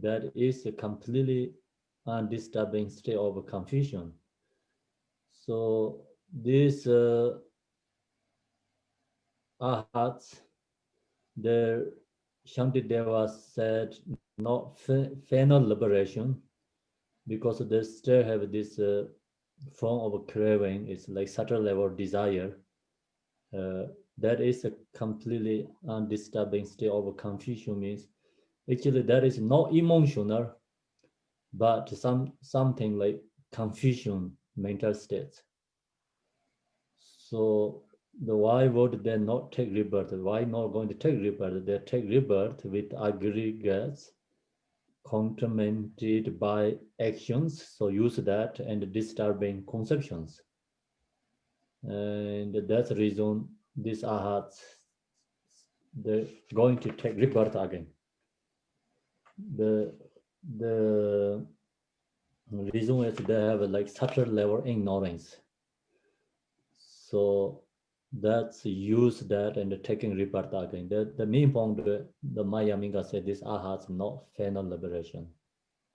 that is a completely undisturbing state of confusion. So these ahats, the Shantideva said not final liberation, because they still have this form of craving. It's like subtle level desire. That is a completely undisturbing state of confusion. Means actually that is not emotional, but something like confusion mental states. So why would they not take rebirth? Why not going to take rebirth? They take rebirth with aggregates contaminated by actions. So use that and disturbing conceptions. And that's the reason these ahats, they're going to take rebirth again. The reason is they have like subtle level ignorance. So that's use that and taking rebirth again. The main point, the Maya Minga said this ahats not final liberation.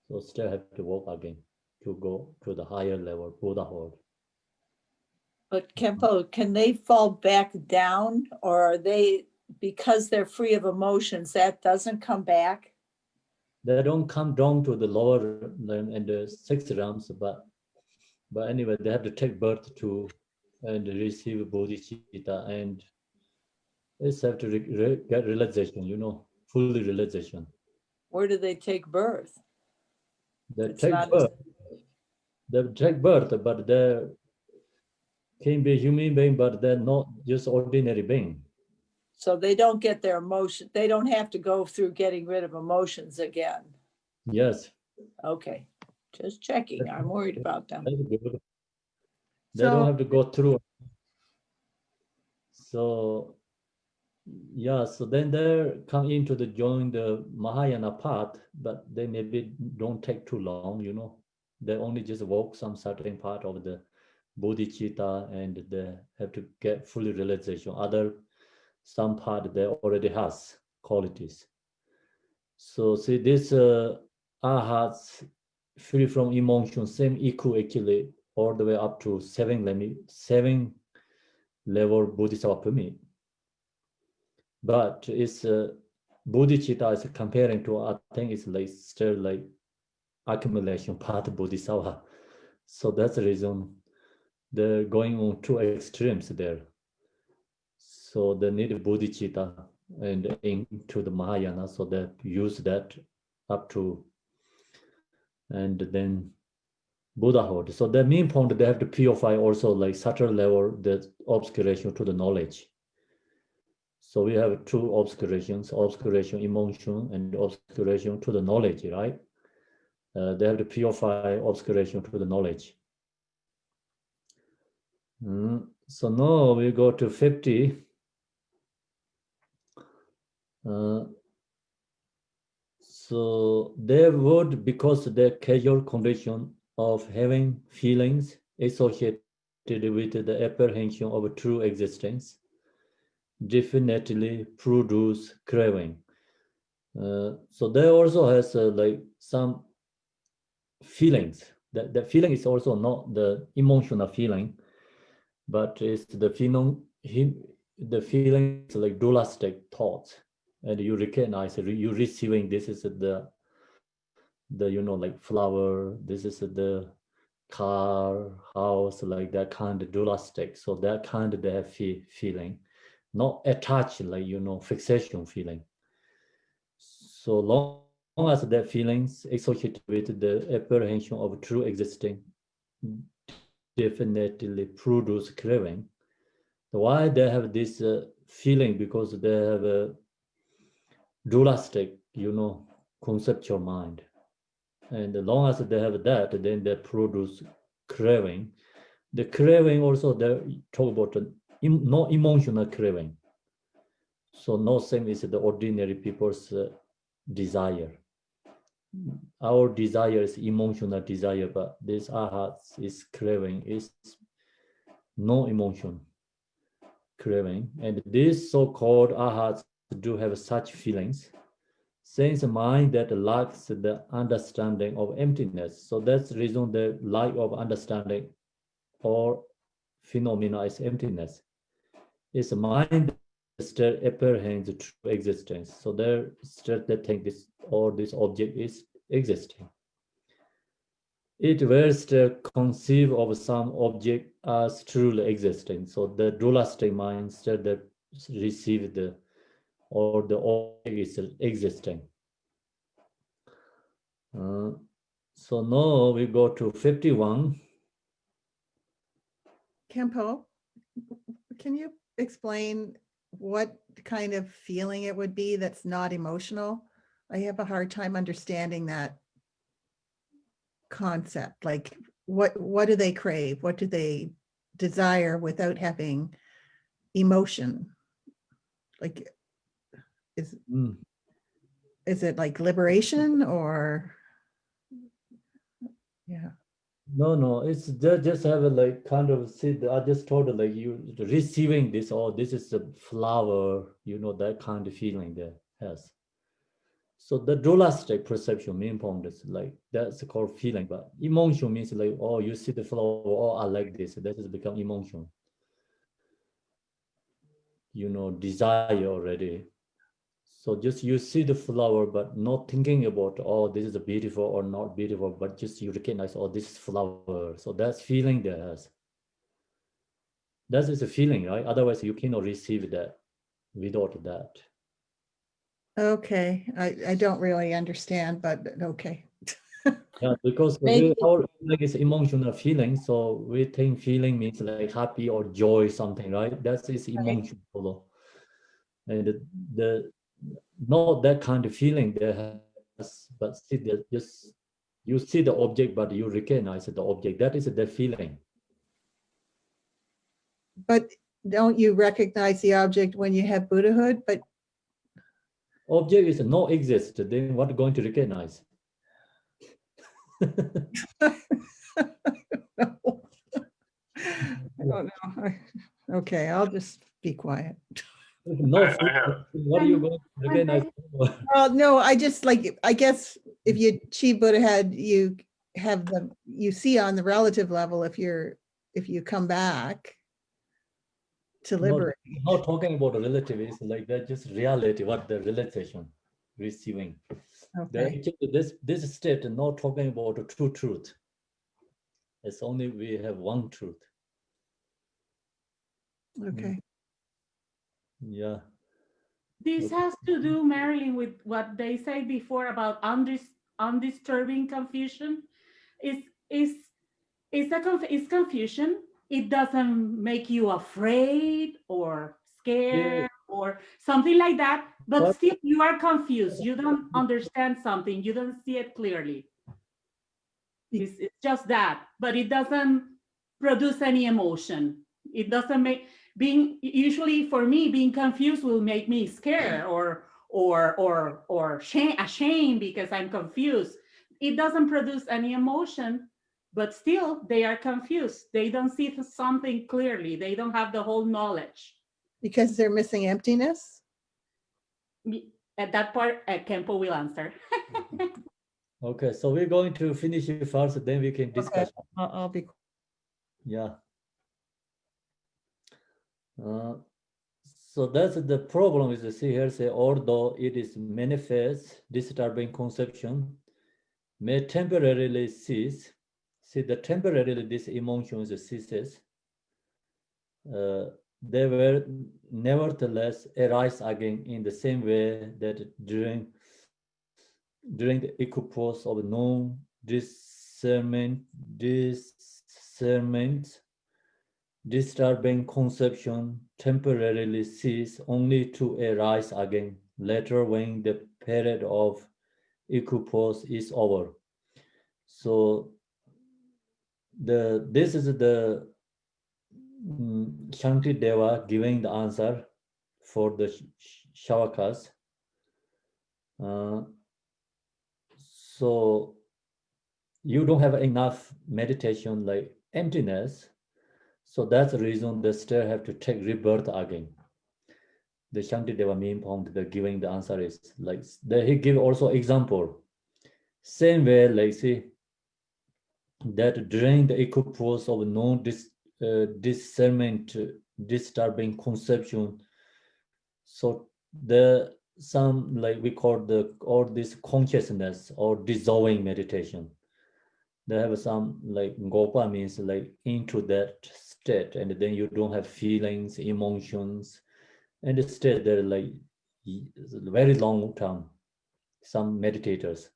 So still have to work again to go to the higher level, Buddhahood. But Kempo, can they fall back down, or are they, because they're free of emotions, that doesn't come back? They don't come down to the lower and the sixth realms, but anyway, they have to take birth to and receive bodhicitta, and it's have to get realization, fully realization. Where do they take birth? They It's take not birth. They take birth, but they can be human being, but they're not just ordinary being. so they don't get their emotion. They don't have to go through getting rid of emotions again. Yes. Okay, just checking. I'm worried about them. That's good. They don't have to go through. So yeah, so then they come into the join the Mahayana path, but they maybe don't take too long, They only just walk some certain part of the bodhicitta and they have to get fully realization. Some part they already has qualities. So see this ahats free from emotion, same equal actually all the way up to seven level Bodhisattva permit. But it's bodhicitta is comparing to, I think it's like still like accumulation part of bodhisattva. So that's the reason they're going on two extremes there. So they need bodhicitta and into the Mahayana, so they use that up to, and then Buddhahood. So the main point, they have to purify also like subtle level, the obscuration to the knowledge. So we have two obscurations, obscuration emotion and obscuration to the knowledge, right? They have to purify obscuration to the knowledge. So now we go to 50. So they would, because the casual condition of having feelings associated with the apprehension of true existence, definitely produce craving. So there also has like some feelings. That feeling is also not the emotional feeling, but it's the feeling is like dualistic thoughts, and you recognize you receiving this is the like flower, this is the car, house, like that kind of dualistic. So that kind of they have feeling, not attached like fixation feeling. So long as that feelings associated with the apprehension of true existing definitely produce craving. Why they have this feeling? Because they have a dualistic, conceptual mind. And as long as they have that, then they produce craving. The craving also, they talk about no emotional craving. So no same is the ordinary people's desire. Our desire is emotional desire, but this ahats is craving, is no emotion craving. And these so-called ahats do have such feelings, Since mind that lacks the understanding of emptiness. So that's the reason the lack of understanding or phenomena is emptiness. It's mind that still apprehends true existence. So there still they think this or this object is existing. It will still conceive of some object as truly existing. So the dualistic mind still that receive the or the object is existing. So now we go to 51. Kempo, can you explain what kind of feeling it would be that's not emotional? I have a hard time understanding that concept. Like, what do they crave? What do they desire without having emotion? Like, is it like liberation or? Yeah. No, it's just have a like kind of see. I just told her like you receiving this or this is a flower, you know, that kind of feeling there has. So the dualistic perception main point is like that's called feeling, but emotion means like oh you see the flower, oh I like this, that has become emotion. You know, desire already. So just you see the flower, but not thinking about oh this is a beautiful or not beautiful, but just you recognize oh this is flower. So that's feeling there has. That is a feeling, right? Otherwise you cannot receive that without that. Okay, I don't really understand, but okay. Yeah, because Maybe- our like it's emotional feeling, so we think feeling means like happy or joy, something, right? That is emotional. And the not that kind of feeling there has, but see the just you see the object, but you recognize the object. That is the feeling. But don't you recognize the object when you have Buddhahood? But Object is no exist, then what going to recognize? no. I don't know. Okay, I'll just be quiet. No, I have. what are you going to recognize? Well, no, I just like, I guess if you achieve Buddhahood, you have you see on the relative level if you come back to No, liberate. not talking about a relative, it's like that just reality, what the realization receiving. Okay, This state not talking about the true truth. It's only we have one truth. okay. Yeah. This Okay. has to do, Marilyn, with what they said before about undisturbing confusion. It's confusion. It doesn't make you afraid or scared or something like that, but still you are confused. You don't understand something. You don't see it clearly. It's just that, but it doesn't produce any emotion. It doesn't make usually for me being confused will make me scared or ashamed because I'm confused. It doesn't produce any emotion, but still they are confused. They don't see something clearly. They don't have the whole knowledge. Because they're missing emptiness? At that part, Kempo will answer. Okay, so we're going to finish it first, then we can discuss. Okay, I'll be. Yeah. So that's the problem is to see here say although it is manifest, disturbing conception may temporarily cease. See the temporarily this emotions ceases. They will nevertheless arise again in the same way that during the equipoise of non-discernment, disturbing conception temporarily cease only to arise again later when the period of equipoise is over. So this is the Shanti Deva giving the answer for the Shavakas. So you don't have enough meditation like emptiness. So that's the reason they still have to take rebirth again. the Shantideva main point, the giving the answer is like, he give also example. Same way, like see, that during the equipoise of discernment, disturbing conception, so the some like we call this consciousness or dissolving meditation. They have some like gopa means like into that state, and then you don't have feelings, emotions, and stay there like very long term. Some meditators.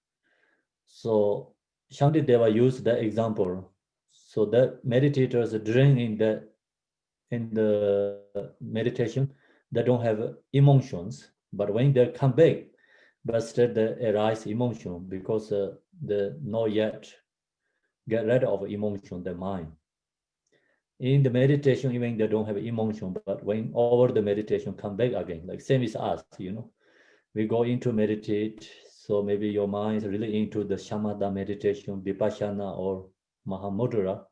So Shantideva used that example. So that meditators during in the meditation, they don't have emotions, but when they come back, but still they arise emotion because they not yet get rid of emotion, the mind. In the meditation, even they don't have emotion, but when over the meditation come back again, like same as us, we go into meditate. So maybe your mind is really into the shamatha meditation, vipassana or mahamudra.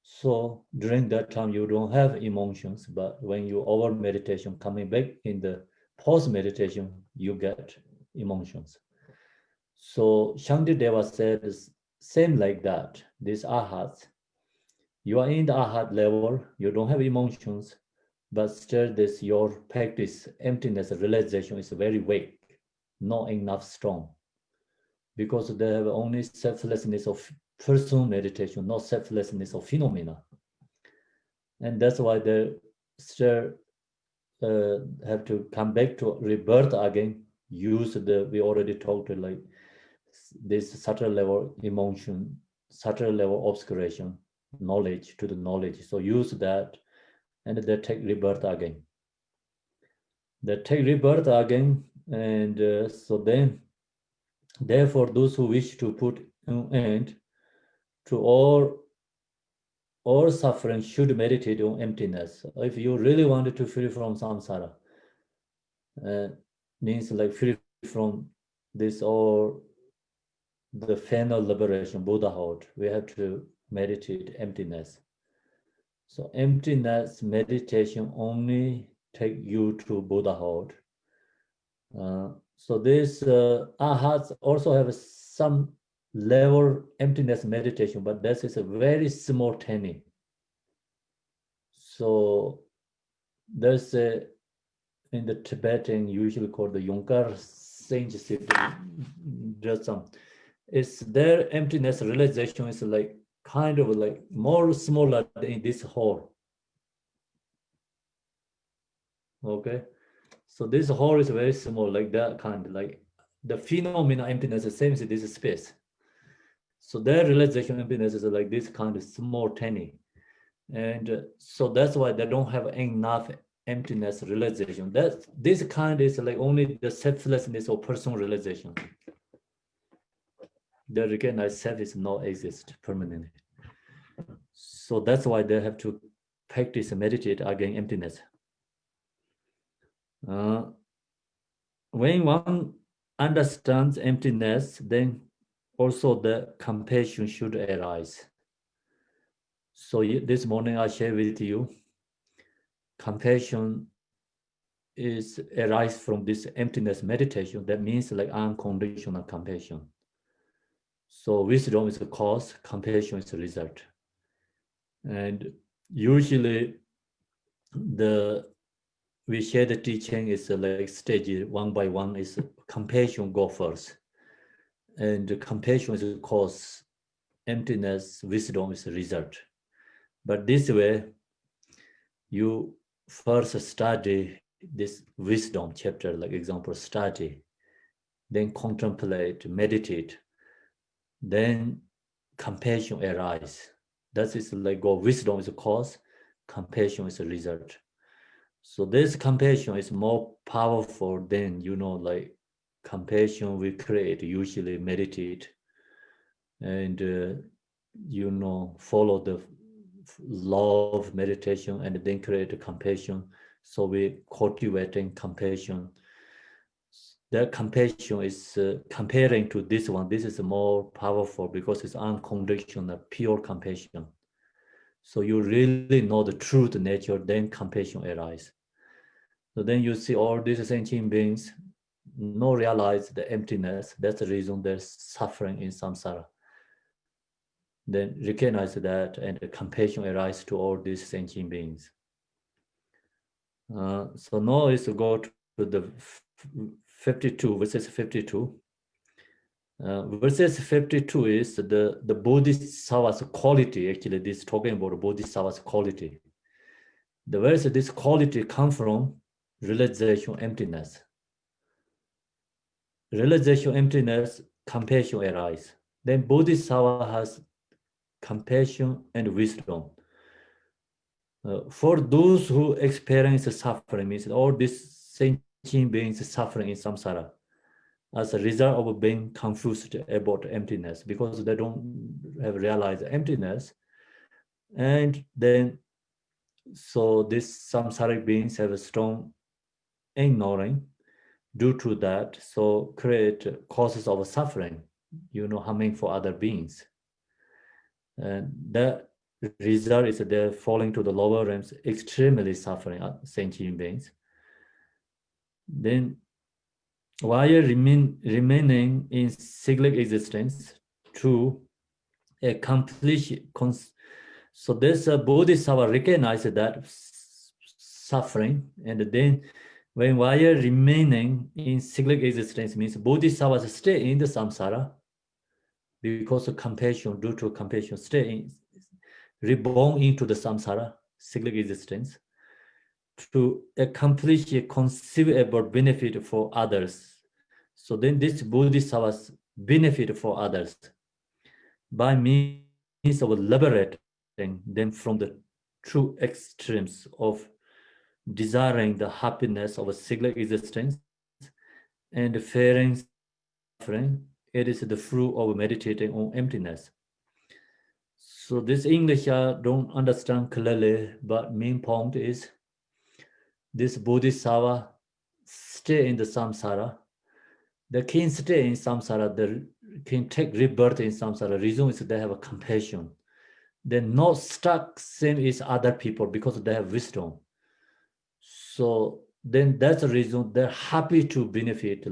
So during that time, you don't have emotions, but when you over meditation, coming back in the post meditation, you get emotions. So Shantideva said, same like that, these ahats, you are in the ahat level, you don't have emotions, but still this your practice, emptiness, realization is very weak, not enough strong. Because they have only selflessness of personal meditation, not selflessness of phenomena. And that's why they still have to come back to rebirth again, use we already talked like this subtle level emotion, subtle level obscuration, knowledge to the knowledge. So use that and they take rebirth again. They take rebirth again, and so then, therefore, those who wish to put an end to all suffering should meditate on emptiness. If you really wanted to free from samsara, means like free from this or the final liberation, Buddhahood, we have to meditate emptiness. So emptiness meditation only take you to Buddhahood. So this ahats also have some level emptiness meditation, but this is a very small tiny. So there's a, in the Tibetan usually called the Yonkar saintship, just some. It's their emptiness realization is like kind of like more smaller than this whole. Okay, so this whole is very small, like that kind, like the phenomena emptiness is the same as this space. So their realization emptiness is like this kind of small, tiny, and so that's why they don't have enough emptiness realization. That this kind is like only the selflessness or personal realization. They recognize self is not exist permanently. So that's why they have to practice and meditate against emptiness. When one understands emptiness, then also the compassion should arise. So this morning I share with you, compassion is arise from this emptiness meditation. That means like unconditional compassion. So wisdom is the cause, compassion is the result. And usually we share the teaching is like stage one by one is compassion go first. And compassion is the cause, emptiness, wisdom is the result. But this way, you first study this wisdom chapter, like example, study, then contemplate, meditate, then compassion arise. That is like go, wisdom is the cause, compassion is the result. So this compassion is more powerful than, like compassion we create, usually meditate and, follow the law of meditation and then create a compassion. So we cultivating compassion. That compassion is comparing to this one. This is more powerful because it's unconditional, pure compassion. So you really know the truth nature, then compassion arises. So then you see all these sentient beings no realize the emptiness. That's the reason there's suffering in samsara. Then recognize that and the compassion arises to all these sentient beings. So now is to go to the 52, verses 52. Verses 52 is the Bodhisattva's quality. Actually, this is talking about Bodhisattva's quality. The verse, this quality come from realization emptiness. Realization emptiness, compassion arise. Then Bodhisattva has compassion and wisdom. For those who experience suffering, means all these sentient beings suffering in samsara, as a result of being confused about emptiness, because they don't have realized emptiness. And then, so these samsaric beings have a strong ignoring. Due to that, so create causes of suffering, harming for other beings. And the result is that they're falling to the lower realms, extremely suffering sentient beings. Then, while remaining in cyclic existence to accomplish, so there's a Bodhisattva recognizes that suffering, and then while remaining in cyclic existence means Bodhisattvas stay in the samsara because of compassion, due to compassion, stay in, reborn into the samsara, cyclic existence, to accomplish a conceivable benefit for others. So then this Bodhisattvas benefit for others by means of liberating them from the true extremes of desiring the happiness of a cyclic existence and fearing suffering. It is the fruit of meditating on emptiness. So this English I don't understand clearly, but main point is this Bodhisattva stay in the samsara. They can stay in samsara, they can take rebirth in samsara. Reason is they have a compassion. They're not stuck same as other people because they have wisdom. So then that's the reason they're happy to benefit,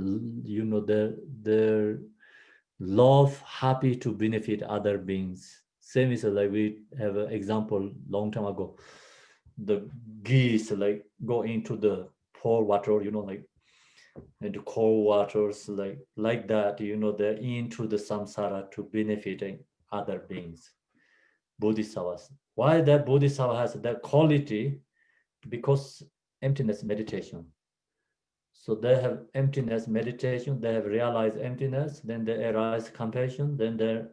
their love, happy to benefit other beings. Same as like we have an example long time ago. The geese like go into the cold water, into cold waters like that, they're into the samsara to benefiting other beings. Bodhisattvas. Why that Bodhisattva has that quality? Because emptiness meditation. So they have emptiness meditation, they have realized emptiness, then they arise compassion, then there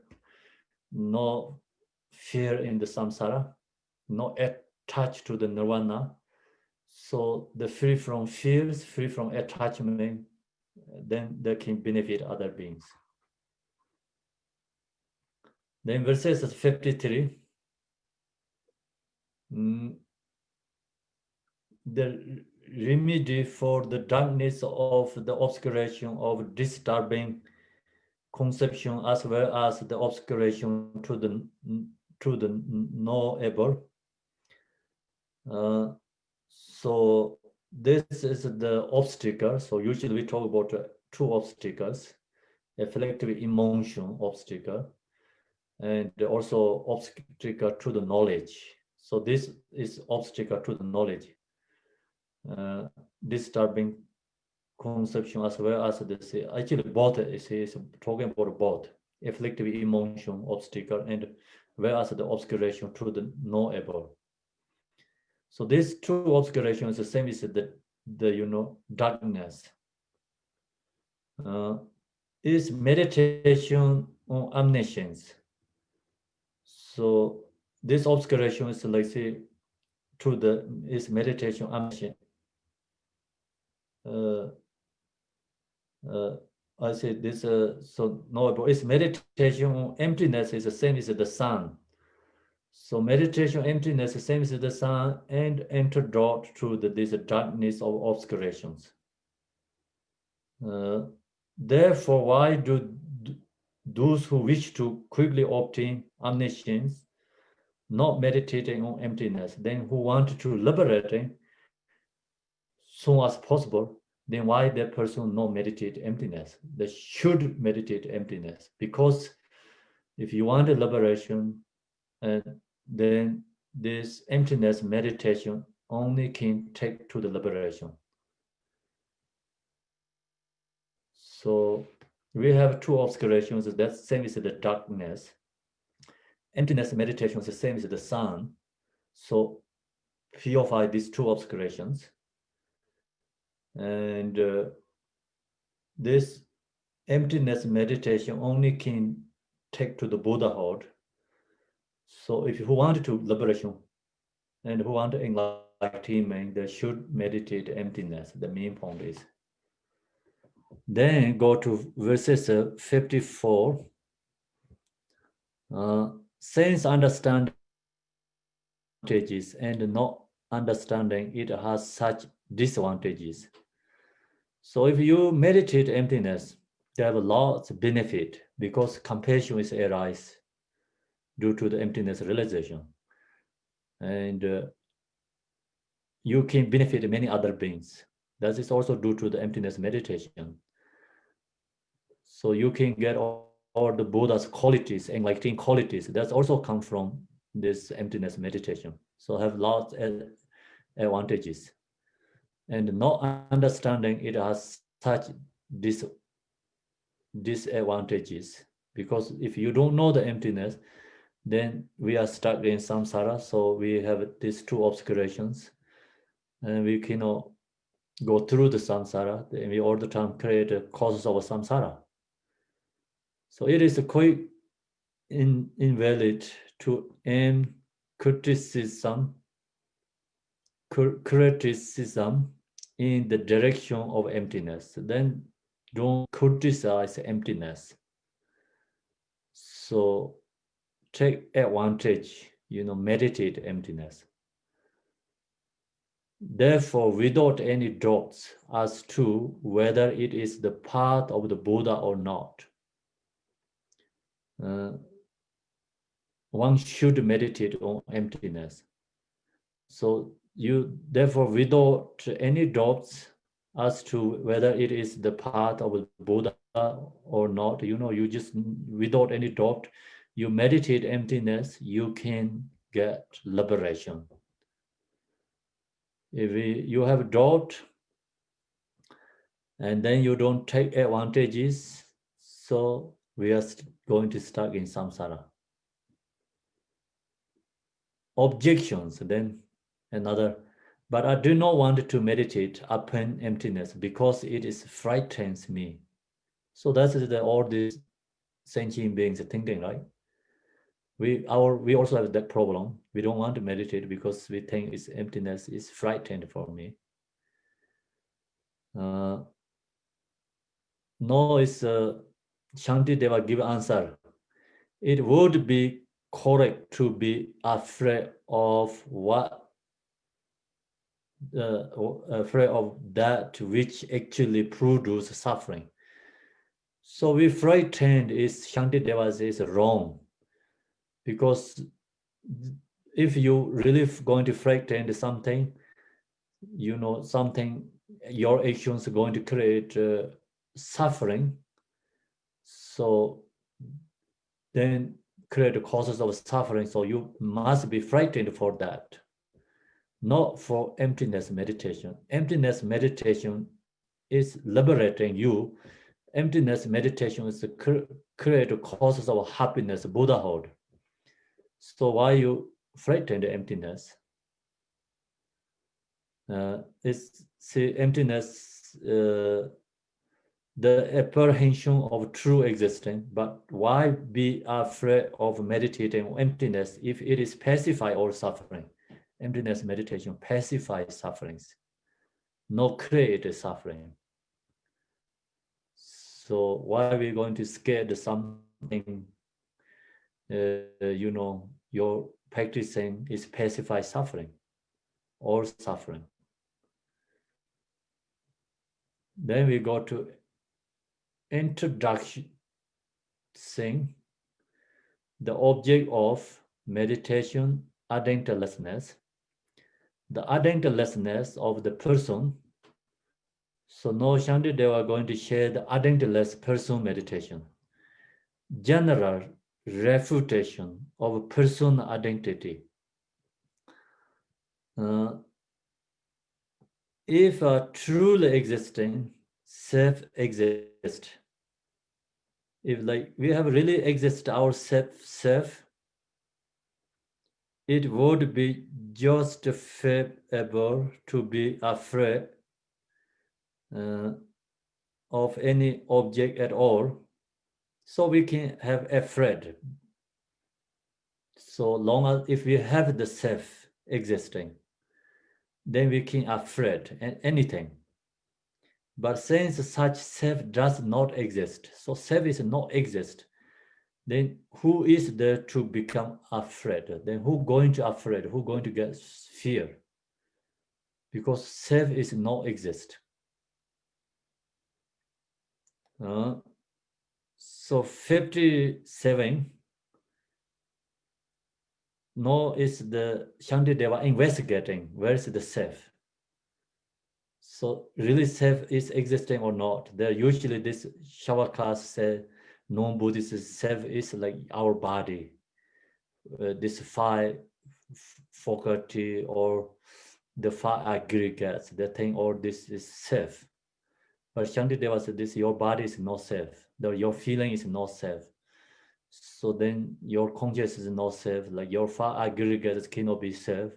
no fear in the samsara, no attached to the nirvana. So the free from fears, free from attachment, then they can benefit other beings. Then verses 53. The remedy for the darkness of the obscuration of disturbing conception as well as the obscuration to the knowable. So this is the obstacle. So usually we talk about two obstacles: afflictive emotion obstacle, and also obstacle to the knowledge. So this is obstacle to the knowledge. Disturbing conception as well as this, actually both is talking about both afflictive emotion obstacle and whereas the obscuration to the knowable. So these two obscurations is the same as the darkness. Is meditation on omniscience. So this obscuration is like say is meditation omniscience. I say this, so knowable is meditation on emptiness is the same as the sun. So meditation on emptiness is the same as the sun and antidote to this darkness of obscurations. Therefore, why do those who wish to quickly obtain omniscience not meditating on emptiness, then who want to liberating, soon as possible, then why that person not meditate emptiness? They should meditate emptiness, because if you want a liberation, then this emptiness meditation only can take to the liberation. So we have two obscurations. That same as the darkness. Emptiness meditation is the same as the sun. So purify these two obscurations. And this emptiness meditation only can take to the Buddhahood. So if you want to liberation and who want enlightenment, they should meditate emptiness. The main point is. Then go to verses 54. Sense understanding advantages and not understanding it has such disadvantages. So if you meditate emptiness, there have lots of benefit because compassion is arise due to the emptiness realization. And you can benefit many other beings. That is also due to the emptiness meditation. So you can get all the Buddha's qualities, enlightening qualities. That's also come from this emptiness meditation. So have lots of advantages. And not understanding it has such disadvantages, because if you don't know the emptiness, then we are stuck in samsara. So we have these two obscurations, and we cannot go through the samsara. Then we all the time create a causes of samsara. So it is quite invalid to aim criticism in the direction of emptiness. Then don't criticize emptiness. So take advantage, meditate emptiness. Therefore, without any doubts as to whether it is the path of the Buddha or not, one should meditate on emptiness. So therefore, without any doubts as to whether it is the path of the Buddha or not, you just, without any doubt, you meditate emptiness, you can get liberation. If you have doubt, and then you don't take advantages, so we are going to stuck in samsara. Objections, then another, but I do not want to meditate upon emptiness because it frightens me. So that's all these sentient beings are thinking, right? We also have that problem. We don't want to meditate because we think emptiness is frightened for me. No, it's Shantideva give answer. It would be correct to be afraid of afraid of that which actually produces suffering. So we frightened is Shantideva says wrong, because if you really going to frighten something, something, your actions are going to create suffering. So then create causes of suffering. So you must be frightened for that, not for emptiness meditation. Emptiness meditation is liberating you. Emptiness meditation is to create causes of happiness, Buddhahood. So why you frightened emptiness? Emptiness, the apprehension of true existence, but why be afraid of meditating on emptiness if it is pacify all suffering? Emptiness meditation pacifies sufferings, not create suffering. So why are we going to scare something, your practicing is pacify suffering, all suffering. Then we go to introduction, the object of meditation, attentiveness. The attentiveness of the person So now Shanti Deva are going to share the adentless personal meditation. General refutation of personal identity. If a truly existing self exists, if like we have really exist our self, it would be justifiable to be afraid of any object at all. So we can have afraid. So long as if we have the self existing, then we can afraid anything. But since such self does not exist, so self is not exist, then who is there to become afraid? Then who going to afraid? Who going to get fear? Because self is not exist. So 57. No, is the Shanti Deva investigating where is the self. So really self is existing or not? There usually this Shavaka say non-Buddhist self is like our body. This five faculty or the five aggregates, the thing, or this is self. But Shanti Deva said this, your body is not self. Your feeling is not self. So then your consciousness is not self, like your five aggregates cannot be self.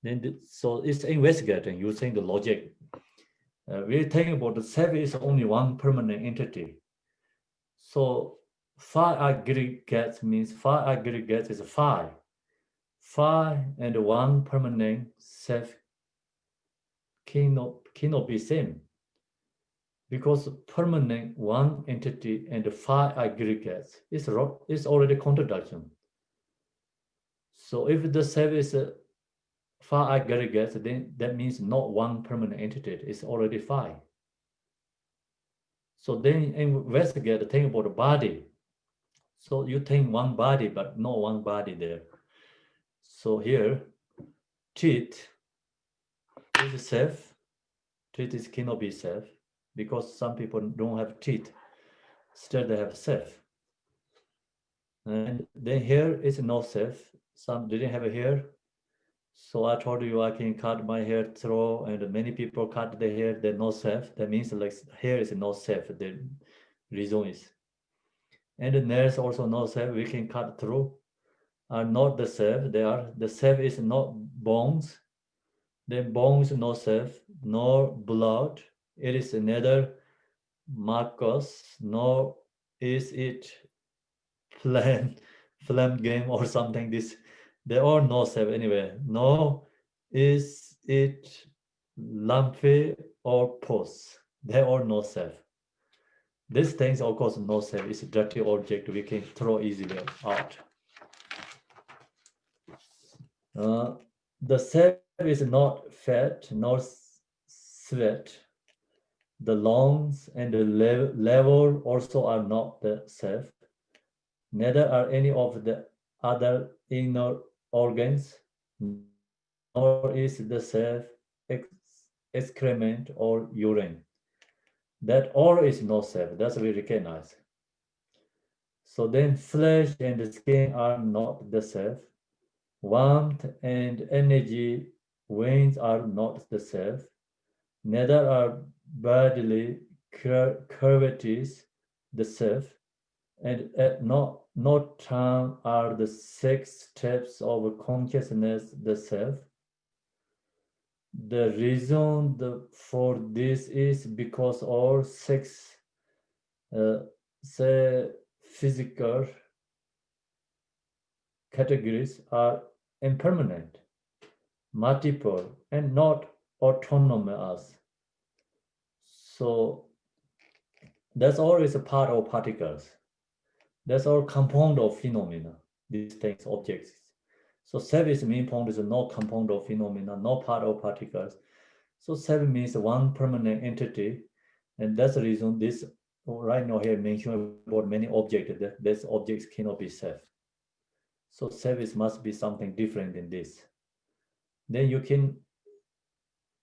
Then so it's investigating using the logic. We're thinking about the self is only one permanent entity. So five aggregates means five aggregates is five. Five and one permanent self cannot be same. Because permanent one entity and five aggregates is already contradiction. So if the self is five aggregates, then that means not one permanent entity, it's already five. So then investigate, think about the body. So you think one body, but not one body there. So here, teeth is self. Teeth cannot be self because some people don't have teeth. Still they have self. And then here is no self. Some didn't have a hair. So I told you I can cut my hair through, and many people cut their hair, they're no self. That means like hair is no self. The reason is. And the nails also no self. We can cut through. Are not the self. The self is not bones. Then bones no self, nor blood. It is neither Marcos, nor is it flame game or something. This they are no self anyway. Nor is it lumpy or pose. They are no self. These things, of course, no self. It's a dirty object we can throw easily out. The self is not fat nor sweat. The lungs and the liver also are not the self. Neither are any of the other inner organs, nor is the self excrement or urine. That all is no self. That's we recognize. So then flesh and skin are not the self. Warmth and energy winds are not the self. Neither are bodily cavities the self, and at no time are the 6 steps of consciousness the self. The reason for this is because all 6 say physical categories are impermanent, multiple, and not autonomous. So that's always a part of particles. That's all compound of phenomena, these things, objects. So self is main point is no compound of phenomena, no part of particles. So self means one permanent entity, and that's the reason this right now here mentioned about many objects, that these objects cannot be self. So self must be something different than this. Then you can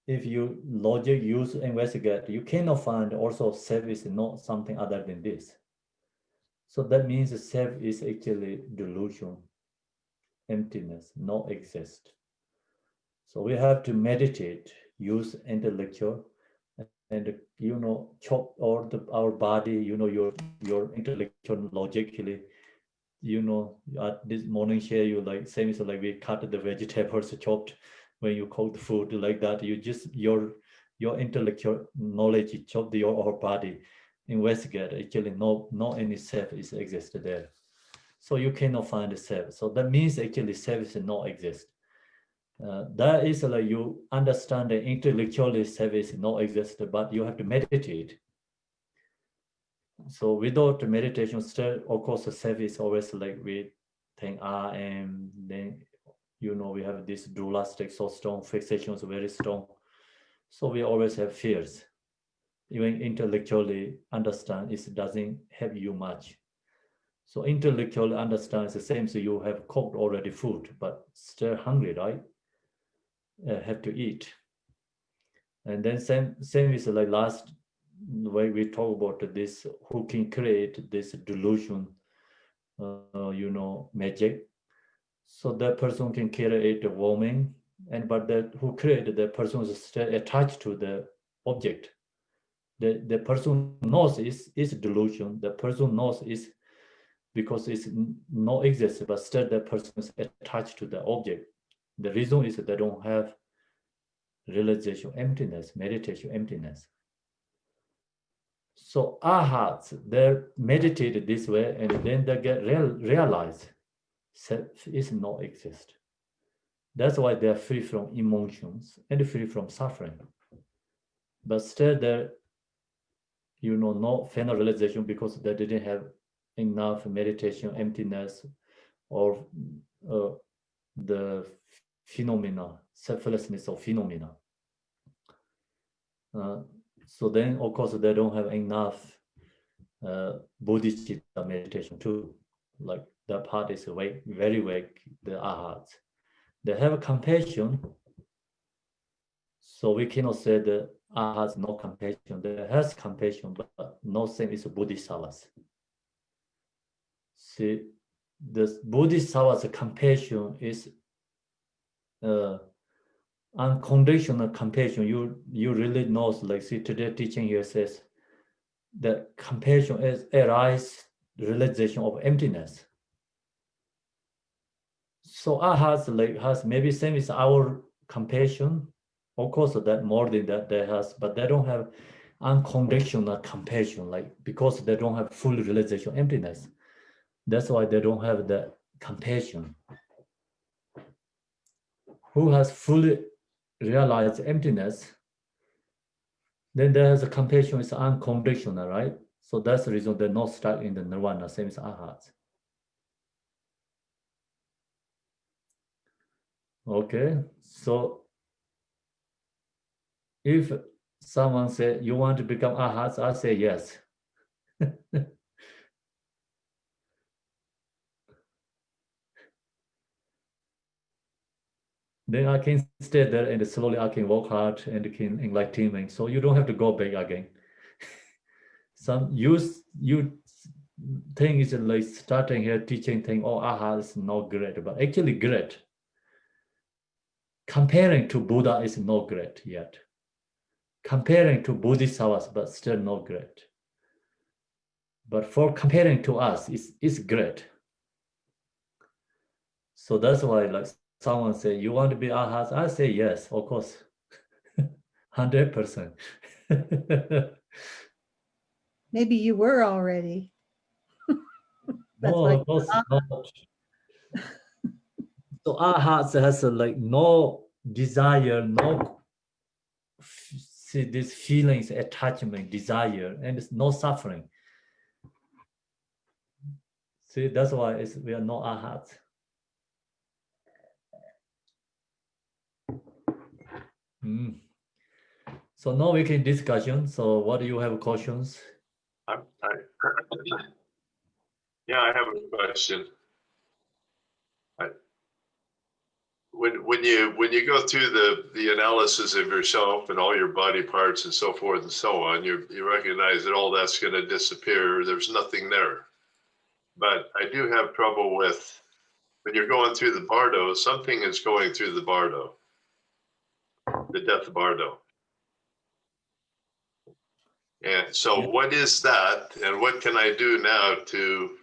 if you logic use investigate, you cannot find also self is not something other than this. So that means self is actually delusion, emptiness, not exist. So we have to meditate, use intellectual, and chop all our body, your intellectual logically, at this morning share you like same is like we cut the vegetables chopped when you cook the food like that. You just your intellectual knowledge chop our body, investigate actually no any self is existed there. So you cannot find the self. So that means actually self is not exist. That is like you understand the intellectually self is not exist, but you have to meditate. So without meditation, still, of course, the self is always like we think I am, then, we have this dualistic so strong, fixation is very strong. So we always have fears. Even intellectually understand, it doesn't help you much. So intellectually understand is the same, so you have cooked already food, but still hungry, right? Have to eat. And then same is like last way we talk about this, who can create this delusion, magic. So that person can create a woman, but that who created the person is still attached to the object. The person knows is delusion. The person knows is because it's not exist, but still the person is attached to the object. The reason is that they don't have realization emptiness, meditation emptiness. So ahats, they're meditated this way, and then they get realized self is not exist. That's why they're free from emotions and free from suffering. But still they're, no final realization because they didn't have enough meditation, emptiness, or the phenomena, selflessness of phenomena. So then, of course, they don't have enough bodhicitta meditation too. Like that part is very weak, the ahats. They have compassion. So we cannot say the ahats no compassion. They has compassion, but no same is bodhisattvas. See, the bodhisattva's compassion is unconditional compassion. You really knows, like, see, today teaching here says that compassion is arise realization of emptiness. So has maybe same as our compassion. Of course, that more than that they has, but they don't have unconditional compassion, like because they don't have full realization of emptiness. That's why they don't have the compassion. Who has fully realized emptiness, then there's a compassion is unconditional, right? So that's the reason they're not stuck in the nirvana, same as ahats. Okay, so if someone say you want to become ahats, I say yes. Then I can stay there and slowly I can work hard and can enlighten. So you don't have to go back again. You think it's like starting here teaching thing, oh, aha is not great, but actually great. Comparing to Buddha is not great yet. Comparing to Bodhisattvas, but still not great. But for comparing to us, it's great. So that's why, like, someone say, you want to be ahas? I say yes, of course. 100%. Maybe you were already. That's No, why. of course not. So ahas has like no desire, no see these feelings, attachment, desire, and it's no suffering. See, that's why we are not ahats. So now we can discussion. So what do you have questions? Yeah, I have a question. when you go through the analysis of yourself and all your body parts and so forth and so on, you recognize that all that's going to disappear. There's nothing there. But I do have trouble with when you're going through the bardo, something is going through the bardo, the death bardo. And so Yeah. what is that? And what can I do now to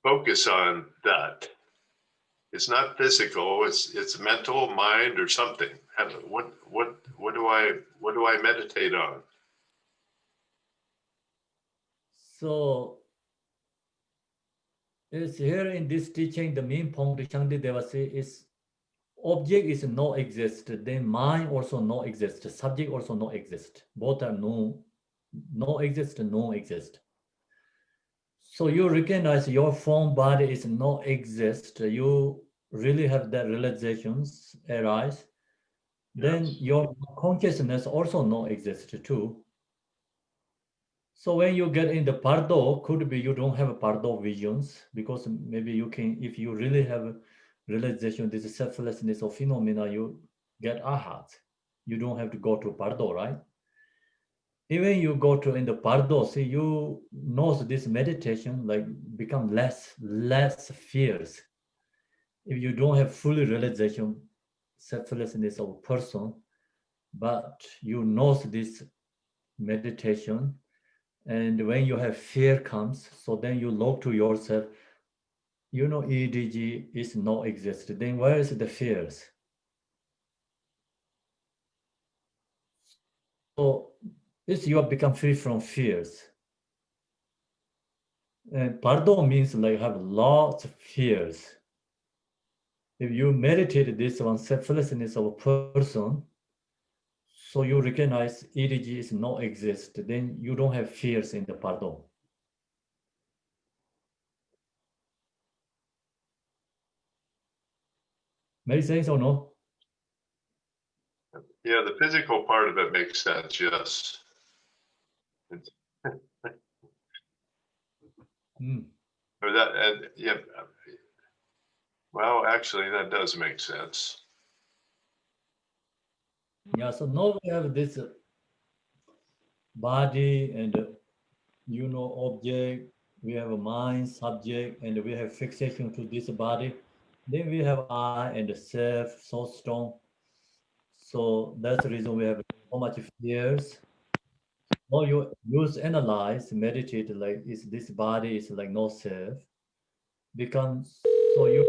focus on that? It's not physical, it's mental, mind, or something. What do I meditate on? So it's here in this teaching, the main point Shangdi Deva say is object is no exist, then mind also no exist, subject also no exist. Both are no exist, no exist. So you recognize your form body is no exist. You really have that realizations arise. Then Yes. your consciousness also no exist too. So when you get in the pardo, could be you don't have pardo visions because maybe you can, if you really have realization, this selflessness of phenomena, you get ahats. You don't have to go to pardo, right? Even you go to in the pardo, see, you know this meditation like become less fears. If you don't have fully realization, selflessness of person, but you know this meditation, and when you have fear comes, so then you look to yourself, you know, EDG is no exist. Then where is the fears? So this you have become free from fears. And pardo means like have lots of fears. If you meditate this on selflessness of a person, so you recognize EDG is no exist, then you don't have fears in the pardo. Make sense or no? Yeah, the physical part of it makes sense, yes. Or that, and yeah, well, actually, that does make sense. Yeah, so now we have this body and you know object, we have a mind, subject, and we have fixation to this body. Then we have I and the self so strong. So that's the reason we have so much fears. Now you use analyze, meditate like is this body is like no self. Becomes so you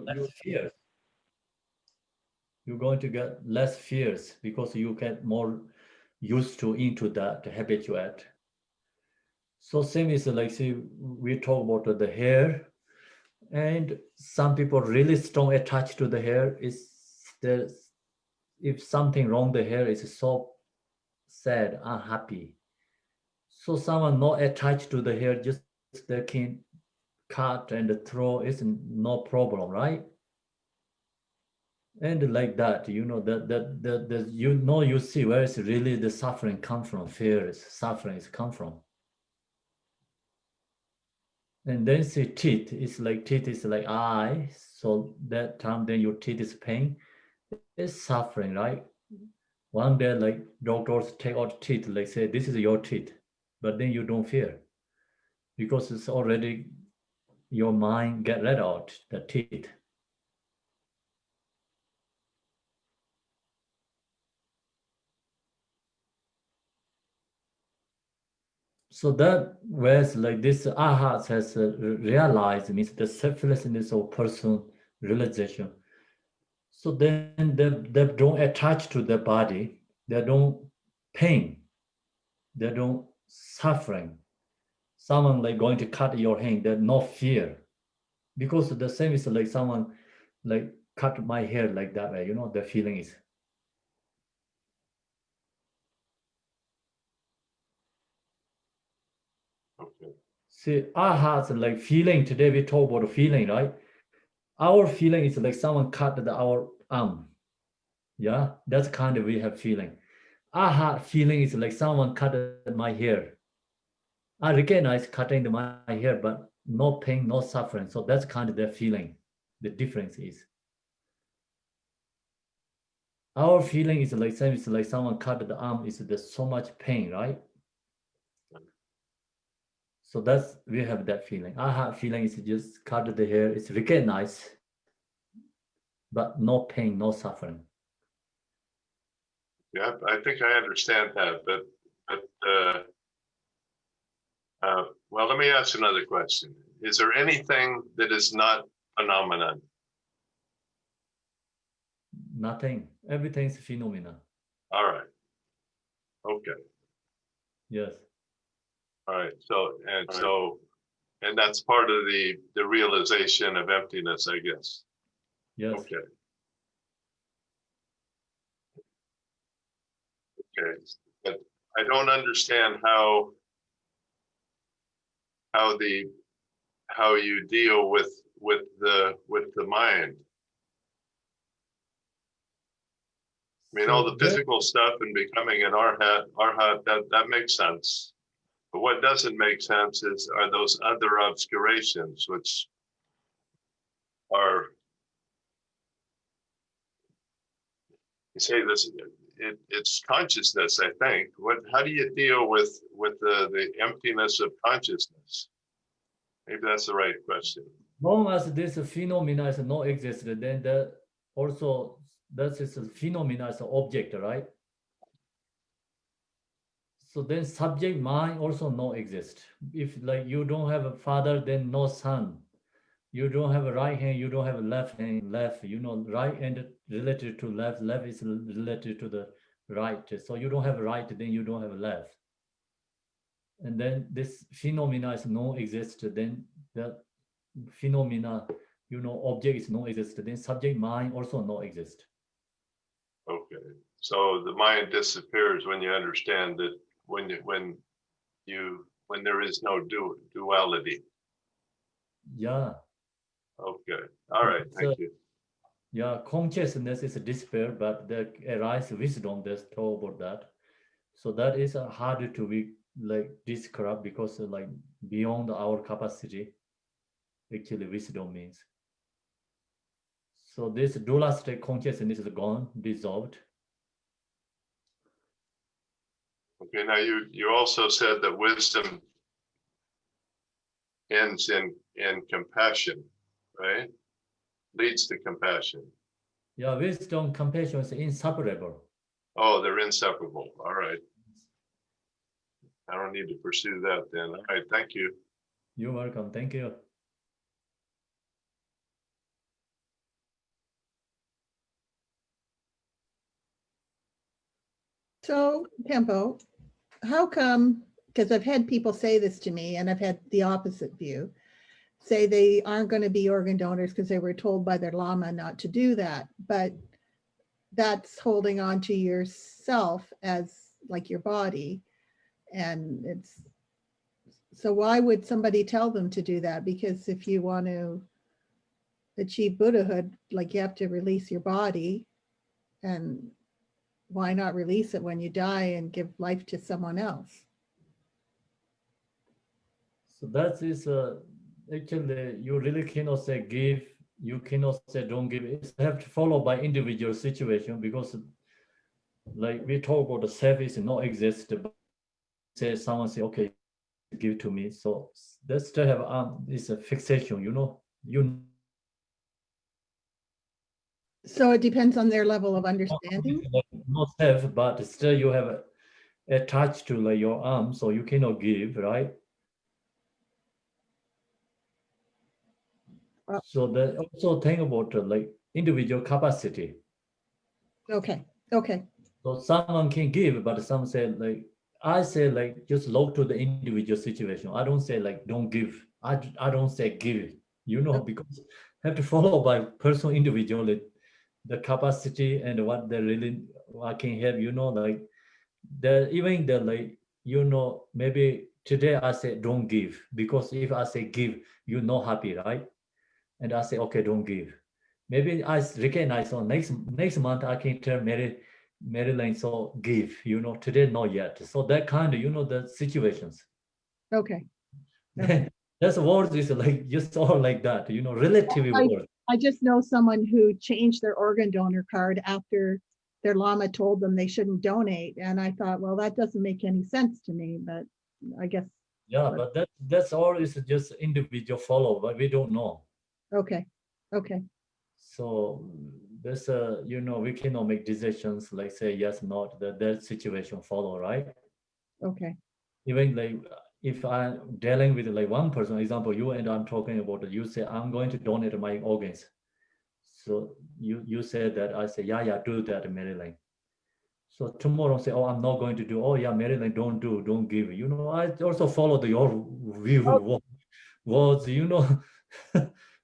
less fears. You're going to get less fears because you get more used to into that habituate. So same is like see we talk about the hair, and some people really strong attached to the hair is there. If something wrong, the hair is so sad, unhappy. So someone not attached to the hair, just they can cut and throw is no problem, right? And like that, you know that you know you see where is really the suffering come from, fear is suffering is come from. And then see teeth is like eye, so that time then your teeth is pain, is suffering, right? One day like doctors take out teeth, like say this is your teeth, but then you don't fear because it's already your mind get rid out the teeth. So that whereas like this aha has realized means the selflessness of person realization. So then they don't attach to the body, they don't pain, they don't suffering. Someone like going to cut your hand, there's no fear. Because the same is like someone like cut my hair like that way, you know, the feeling is. Okay. See, our hearts like feeling, today we talk about feeling, right? Our feeling is like someone cut our arm. Yeah, that's kind of we have feeling. Our heart feeling is like someone cut my hair. I recognize cutting my hair, but no pain, no suffering. So that's kind of the feeling. The difference is our feeling is like same. It's like someone cut the arm. Is there's so much pain, right? So that's we have that feeling. I have feeling is just cut the hair. It's recognized, but no pain, no suffering. Yeah, I think I understand that, but well, let me ask another question. Is there anything that is not phenomenon? Nothing. Everything's phenomena. All right. Okay. Yes. All right. And that's part of the realization of emptiness, I guess. Yes. Okay. Okay. But I don't understand how you deal with the mind. I mean, all the physical stuff and becoming an arhat, that makes sense. But what doesn't make sense are those other obscurations, which are, you say this, it's consciousness, I think. How do you deal with the emptiness of consciousness? Maybe that's the right question. Long as this phenomena is not exist, then that also that is a phenomena as an object, right? So then subject mind also not exist. If like you don't have a father, then no son. You don't have a right hand, you don't have a left hand, left, right hand related to left, left is related to the right. So you don't have a right, then you don't have a left. And then this phenomena is no exist, then the phenomena, object is no exist, then subject mind also no exist. Okay. So the mind disappears when you understand that when there is no duality. Yeah. Okay. All right. Thank you. Yeah, consciousness is despair, but there arise wisdom. There's talk about that. So that is harder to be like describe because like beyond our capacity, actually wisdom means. So this dualistic consciousness is gone, dissolved. Okay. Now you also said that wisdom ends in compassion, right? Leads to compassion. Yeah, wisdom, compassion is inseparable. Oh, they're inseparable. All right. I don't need to pursue that then. All right. Thank you. You're welcome. Thank you. So, Tempo, how come, because I've had people say this to me and I've had the opposite view, say they aren't going to be organ donors because they were told by their Lama not to do that. But that's holding on to yourself as like your body. And it's, so why would somebody tell them to do that? Because if you want to achieve Buddhahood, like you have to release your body, and why not release it when you die and give life to someone else? So that is actually you really cannot say give, you cannot say don't give. It's have to follow by individual situation because like we talk about the self is not exist, but say someone say, okay, give to me. So that still have is a fixation, So it depends on their level of understanding. not self, but still you have attached to like your arm, so you cannot give, right? So that also think about like individual capacity. Okay, okay. So someone can give, but some say like, I say like just look to the individual situation. I don't say like don't give. I don't say give, because have to follow by personal individually the capacity and what they really I can have, like the even the like, maybe today I say don't give because if I say give, happy, right? And I say okay, don't give. Maybe I recognize on next month I can tell Maryland, so give, today not yet. So that kind of, the situations. Okay. Then That's word is like just all like that, you know, relative word. I just know someone who changed their organ donor card after their Lama told them they shouldn't donate. And I thought, well, that doesn't make any sense to me, but I guess. Yeah, but that's all is just individual follow, but we don't know. Okay. Okay. So there's a, you know, we cannot make decisions like say yes, not that situation follow, right? Okay. Even like if I'm dealing with like one person, example, you and I'm talking about, you say I'm going to donate my organs. So you said that, I say, yeah, do that, Marilyn. So tomorrow say, oh, I'm not going to do, oh yeah, Marilyn, don't give. You know, I also follow your view was, you know,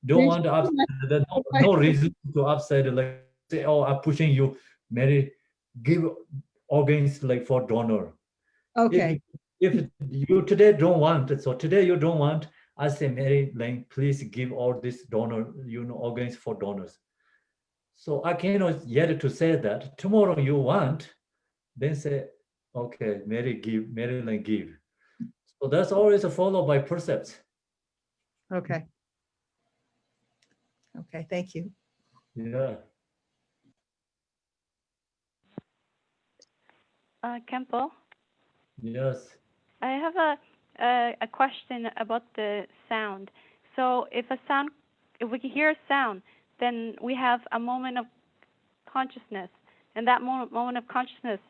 don't want to upset, there's no reason to upset, like say, oh, I'm pushing you, Mary, give organs like for donor. Okay. If you today don't want, so today you don't want, I say, Mary, like, please give all this donor, you know, organs for donors. So I cannot yet to say that. Tomorrow you want, then say, okay, Mary give, Maryland give. So that's always followed by precepts. Okay. Okay. Thank you. Yeah. Kempo, Yes. I have a question about the sound. So if we can hear a sound, then we have a moment of consciousness, and that moment of consciousness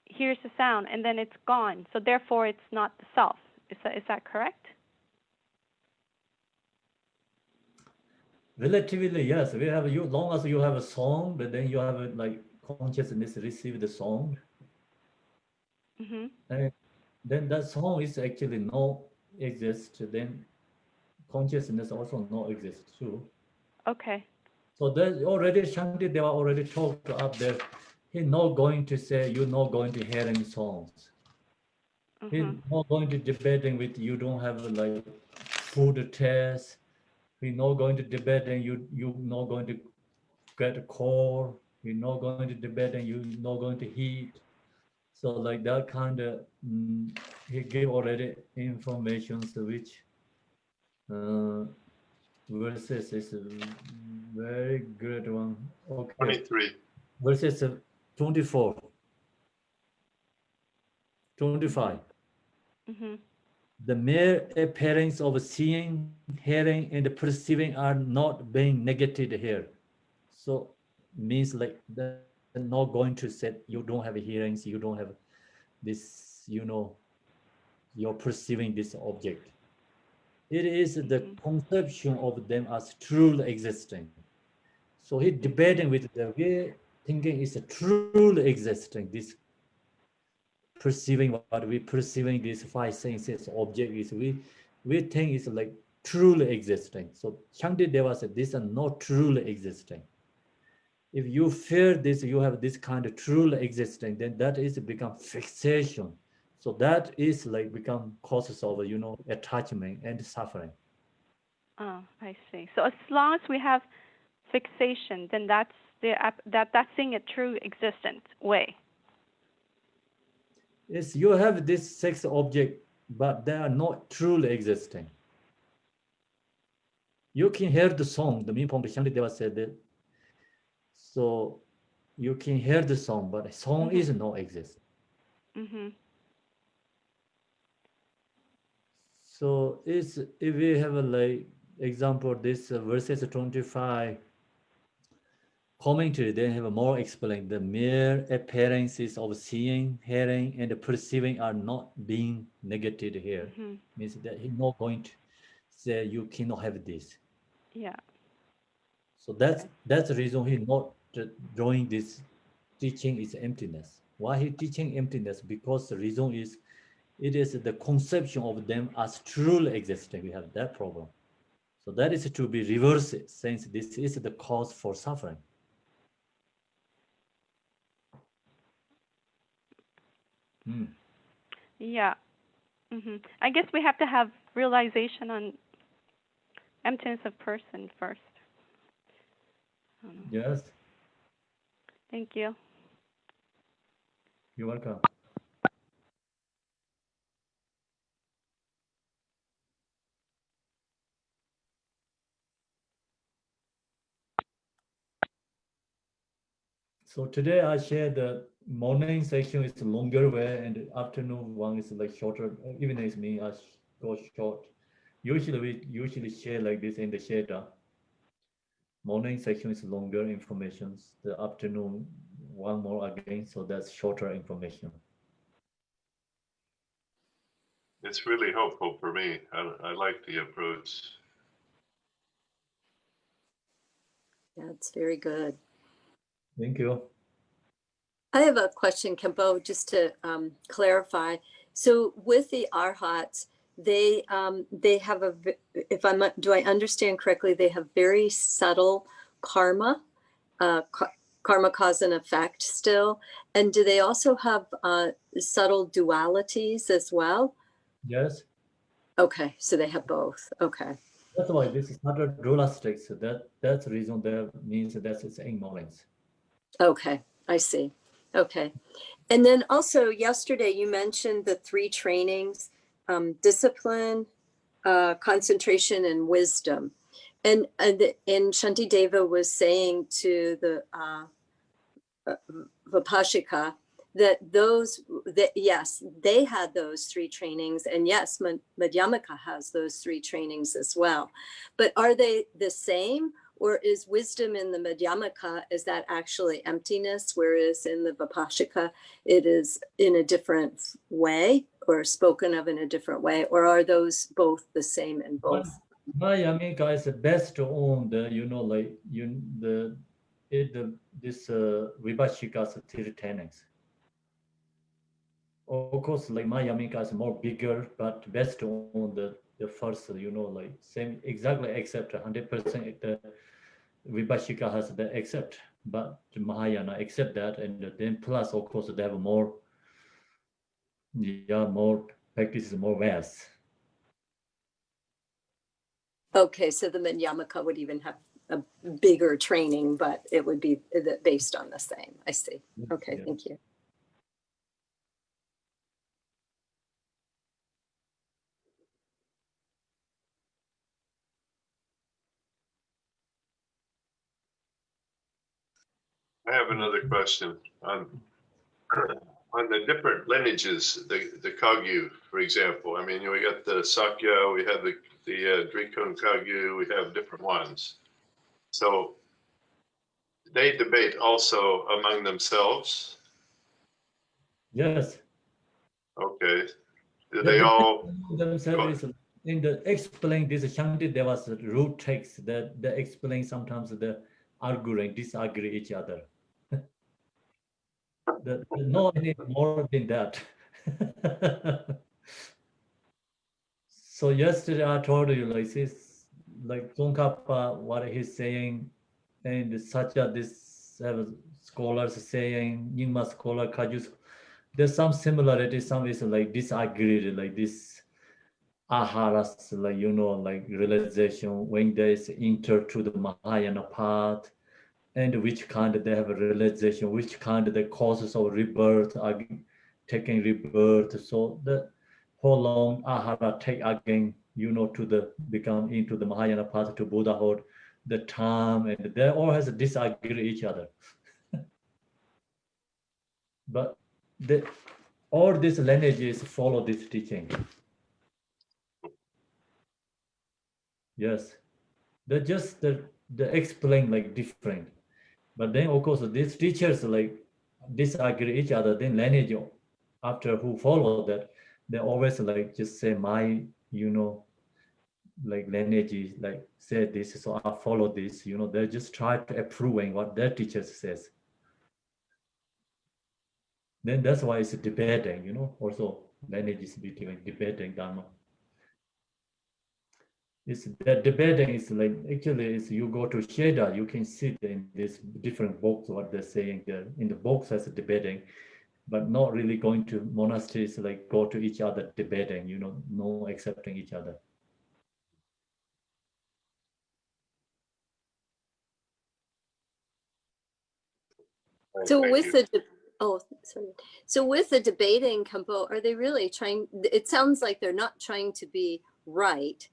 hears the sound, and then it's gone. So therefore, it's not the self. Is that correct? Relatively, yes. We have you long as you have a song, but then you have a, like consciousness receive the song, Mm-hmm. and then that song is actually no exist. Then consciousness also no exist too. Okay. So there's already Shanti Deva already talked up there. He's not going to say you're not going to hearing songs. He's Mm-hmm. not going to debating with you don't have like food test. He's not going to debate and you not going to get a core. You're not going to debate and you're not going to heat. So like that kind of, he gave already information which verses is a very good one. Okay. 23. Verses 24, 25. Mm-hmm. The mere appearance of seeing, hearing, and perceiving are not being negated here. So means like they're not going to say you don't have hearings, you don't have this, you know, you're perceiving this object. It is the conception of them as truly existing. So he debating with the way thinking is a truly existing, this perceiving what we perceiving these five senses object is we think is like truly existing. So Shangdi Deva said these are not truly existing. If you fear this, you have this kind of truly existing, then that is become fixation. So that is like become causes of, you know, attachment and suffering. Oh, I see. So as long as we have fixation, then that's seeing a true existent way. Yes, you have this sex object, but they are not truly existing. You can hear the song, the Minpong Shangdi Deva said that. So you can hear the song, but the song is not exist. Mm-hmm. So it's if we have a like example, this verses 25 commentary, they have a more explained. The mere appearances of seeing, hearing, and perceiving are not being negated here. Mm-hmm. Means that he's not going to say you cannot have this. Yeah. So that's the reason he's not drawing this teaching is emptiness. Why he teaching emptiness? Because the reason is it is the conception of them as truly existing. We have that problem. So that is to be reversed, since this is the cause for suffering. Yeah. Mm-hmm. I guess we have to have realization on emptiness of person first. Yes, Thank you. you're welcome. So today I share the morning section is longer way and the afternoon one is like shorter. Even as me, I go short. Usually we usually share like this in the shader. Morning section is longer information. The afternoon one more again, so that's shorter information. It's really helpful for me. I like the approach. That's very good. Thank you. I have a question, Kempo, just to clarify. So with the arhats, they have a, do I understand correctly, they have very subtle karma, karma cause and effect still. And do they also have subtle dualities as well? Yes. Okay, so they have both. Okay. That's why this is not a dualistic. So that's the reason that means that it's ignorance. Okay, I see. Okay. And then also yesterday you mentioned the 3 trainings, discipline, concentration, and wisdom. And Shantideva was saying to the Vipashika that yes, they had those 3 trainings, and yes, Madhyamaka has those 3 trainings as well. But are they the same, or is wisdom in the Madhyamaka, is that actually emptiness, whereas in the Vipashika it is in a different way or spoken of in a different way, or are those both the same in both? Madhyamaka is the best on the this Vipashika's 3 trainings. Of course, like Madhyamaka is more bigger, but best on the first, like same exactly except 100% the Vipashika has the except, but Mahayana accept that, and then plus of course they have more, more practices, more ways. Okay, so the Madhyamaka would even have a bigger training, but it would be based on the same. I see. Okay, thank you. I have another question on the different lineages, the Kagyu, for example. I mean, we got the Sakya, we have the Drikun Kagyu, we have different ones. So they debate also among themselves. Yes. Okay. Do they all themselves in the explain this Shanti there was a root text that they explain sometimes the arguing, disagree each other. No any more than that. So yesterday I told you like this, like Tsongkhapa, what he's saying, and such a this scholars saying, Nyingma scholar, Kaju, there's some similarity, some is like disagreed, like this aharas, like like realization when there is enter to the Mahayana path, and which kind they have a realization, which kind the causes of rebirth are taking rebirth. So the how long ahara take again, to the become into the Mahayana path to Buddhahood, the time, and they all has to disagree each other. But all these lineages follow this teaching. Yes, they just they explain like different. But then of course these teachers like disagree each other. Then lineage after who follow that, they always like just say my like lineage like say this, so I follow this. They just try to approving what their teachers says. Then that's why it's debating. Also lineage is between debating Dharma. It's that debating is like actually is you go to Sheda, you can see in this different books what they're saying there in the books as debating, but not really going to monasteries like go to each other debating, no accepting each other. So Thank with you. the so with the debating, Kempo, are they really trying? It sounds like they're not trying to be right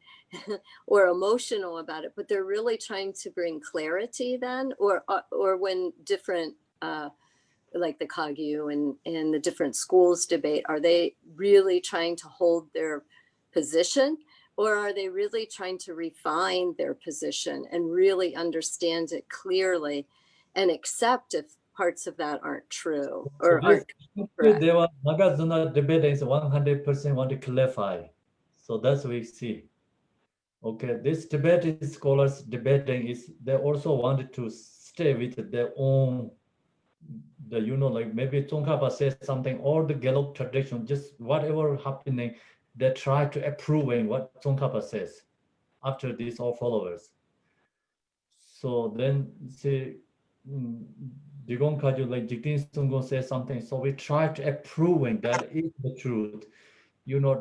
or emotional about it, but they're really trying to bring clarity then, or when different like the Kagyu and the different schools debate, are they really trying to hold their position, or are they really trying to refine their position and really understand it clearly and accept if parts of that aren't true or aren't correct? There was Nagarjuna debate is 100% want to clarify. So that's what we see. Okay, this Tibetan scholars debating is they also wanted to stay with their own, like maybe Tsongkhapa says something, or the Gelug tradition, just whatever happening, they try to approving what Tsongkhapa says after these all followers. So then see, Digon Kaju, like Jigten Sunggon says something, so we try to approving that is the truth.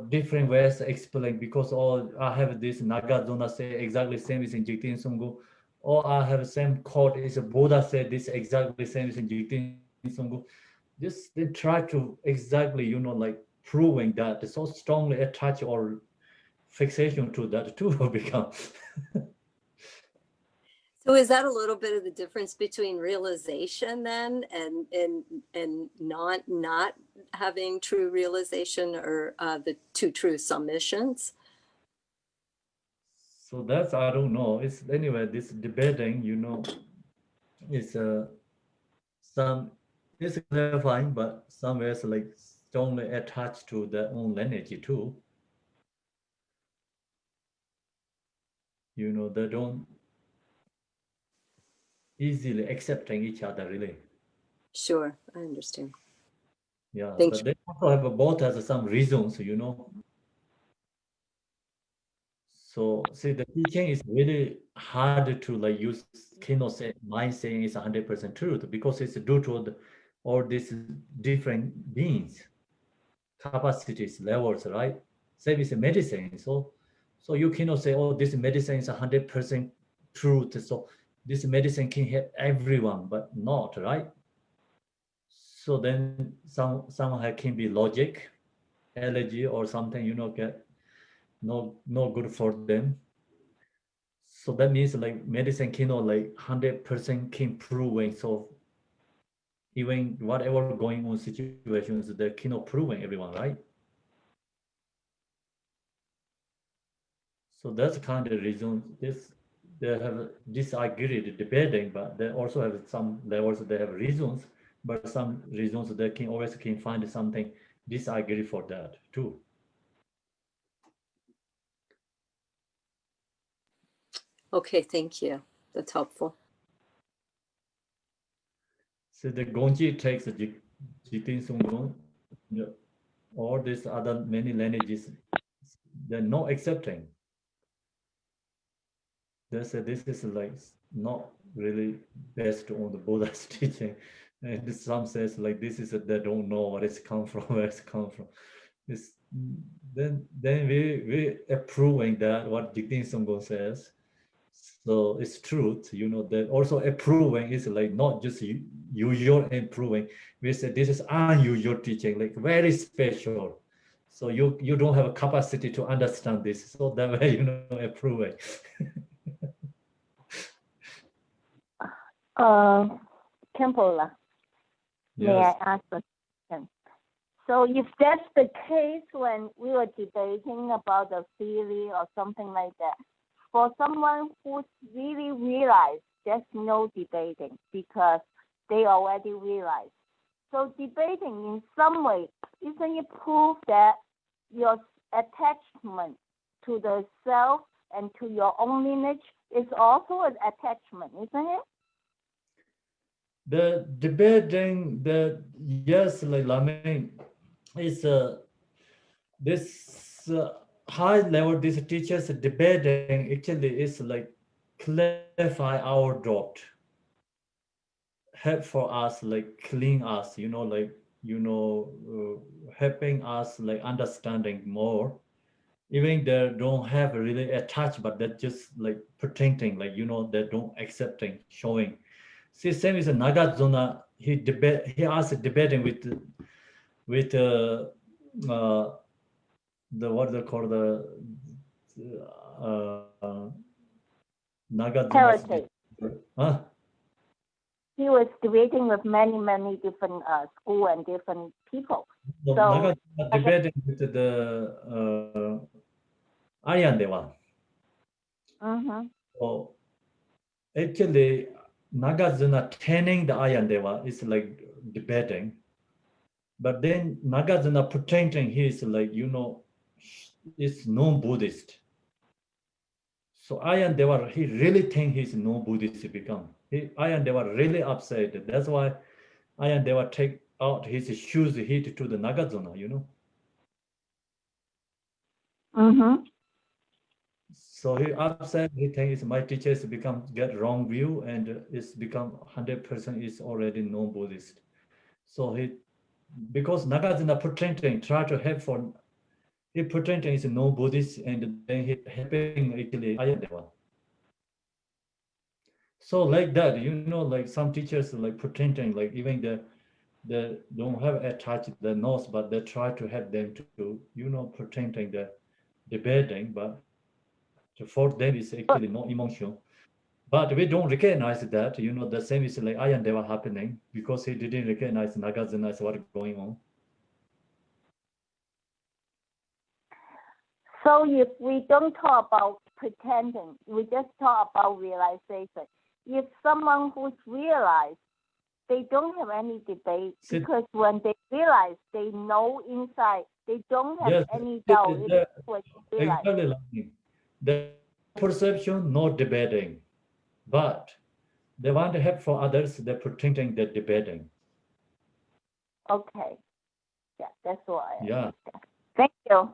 Different ways to explain, because I have this Nagarjuna say exactly same as in Jigten Sunggu, or I have same quote is a Buddha said this exactly same as in Jigten Sunggu. Just they try to exactly, like proving that so strongly attach or fixation to that too become. So is that a little bit of the difference between realization then and not having true realization, or the two true submissions? So that's, I don't know. It's anyway, this debating, is some is clarifying, but some ways like strongly attached to their own lineage too. They don't easily accepting each other really. Sure, I understand. Yeah, Thank but you. they also have both has some reasons, So see, the teaching is really hard to like use Kino say mind saying is 100% truth, because it's due to all these different beings, capacities, levels, right? Same is medicine. So you cannot say, oh, this medicine is 100% truth. So this medicine can help everyone, but not, right? So then somehow can be logic, allergy or something, get no good for them. So that means like medicine cannot like 100% can proving. So even whatever going on situations, they cannot proving everyone, right? So that's kind of reason they have disagreed debating, but they also have some levels they have reasons, but some reasons they can always can find something disagree for that too. Okay, thank you. That's helpful. So the Gonji takes the Jigten Sunggon, all these other many lineages, they're not accepting. They say this is like not really based on the Buddha's teaching. And some says like this is they don't know where it's come from, where it's come from. It's, then we approving that what Jigten Sunggon says. So it's truth, that also approving is like not just usual approving. We say this is unusual teaching, like very special. So you don't have a capacity to understand this. So that way, approving. Tempola, may Yes. I ask a question? So if that's the case, when we were debating about the theory or something like that, for someone who's really realized, there's no debating because they already realized. So debating in some way, isn't it proof that your attachment to the self and to your own lineage is also an attachment, isn't it? The debating, yes, like Lamin is this high level, these teachers debating actually is like clarify our doubt, help for us, like clean us, helping us like understanding more. Even they don't have really attached, but they're just like pretending, like they don't accepting, showing. See, same as Nagarjuna, he asked debating with the what they call the Nagarjuna's Heretic. huh? he was debating with many different school and different people. So, So, Nagarjuna debating with the Aryan Deva. So actually, Nagarjuna training the Aryan Deva is like debating. But then Nagarjuna pretending he is like, you know, is non-Buddhist. So Aryan Deva, he really think he's non-Buddhist become. Aryan Deva really upset. That's why Aryan Deva take out his shoes, hit to the Nagarjuna, you know. So he upset, he thinks my teachers get wrong view and it's become 100% is already non-Buddhist. So because Nagarjuna pretending, try to help for, he pretending is non-Buddhist and then he helping actually Aryan Deva. So like that, you know, like some teachers like pretending, like even they don't have attached the nose, but they try to help them to, you know, pretending the debating, but for them it's actually no emotion. But we don't recognize that, you know, the same is like Aryan Deva happening because he didn't recognize Nagarjuna as what's going on. So if we don't talk about pretending, we just talk about realization. If someone who's realized, they don't have any debate because when they realize, they know inside, they don't have any doubt. Exactly like the perception, not debating, but they want to help for others, they're pretending they're debating. Okay. Yeah, that's what I understand. Yeah. Thank you.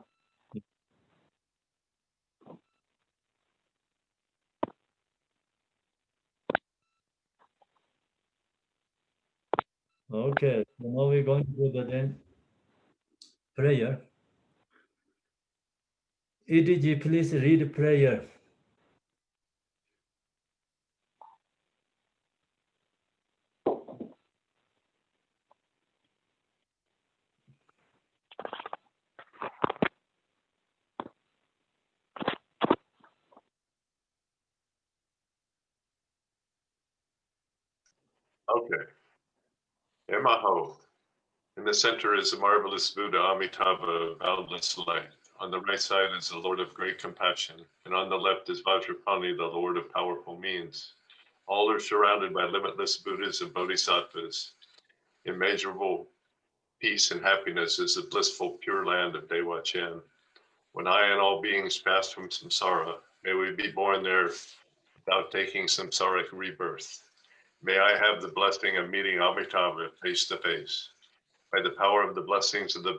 Okay, so now we're going to do the then prayer. EDG, please read prayer. Okay. Emaho. In the center is the marvelous Buddha Amitabha, boundless light. On the right side is the Lord of great compassion, and on the left is Vajrapani, the Lord of powerful means. All are surrounded by limitless Buddhas and Bodhisattvas. Immeasurable peace and happiness is the blissful pure land of Dewa Chen. When I and all beings pass from samsara, may we be born there without taking samsaric rebirth. May I have the blessing of meeting Amitabha face to face. By the power of the blessings of the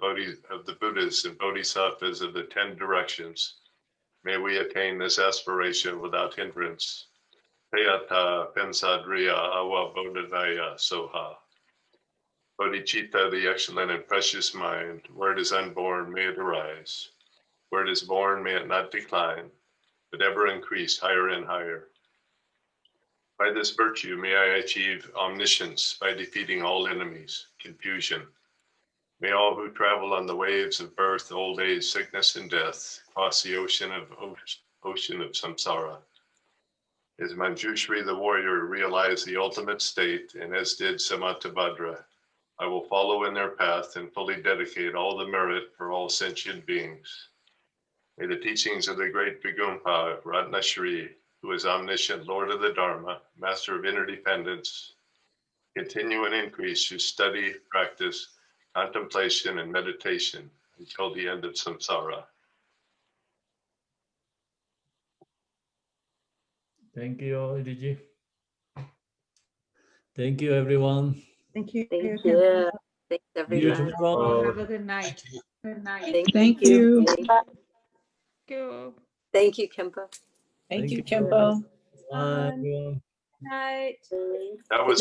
Buddhas and Bodhisattvas of the 10 directions, may we attain this aspiration without hindrance. Peyata Pensadriya Awa Bodhidaya Soha. Bodhicitta, the excellent and precious mind, where it is unborn, may it arise. Where it is born, may it not decline, but ever increase higher and higher. By this virtue, may I achieve omniscience by defeating all enemies, confusion. May all who travel on the waves of birth, old age, sickness, and death cross the ocean of samsara. As Manjushri the warrior realized the ultimate state, and as did Samantabhadra, I will follow in their path and fully dedicate all the merit for all sentient beings. May the teachings of the great Vigumpa, Ratnashri, who is omniscient Lord of the Dharma, master of interdependence, continue and increase through study, practice, contemplation, and meditation until the end of samsara. Thank you, EDG. Thank you, everyone. Thank you. Thank you. Thanks, See you everyone. tomorrow. Have a good night. Good night. Thank you. Thank you, Kempo. Thank you, Kempo. Bye, everyone. Night. That was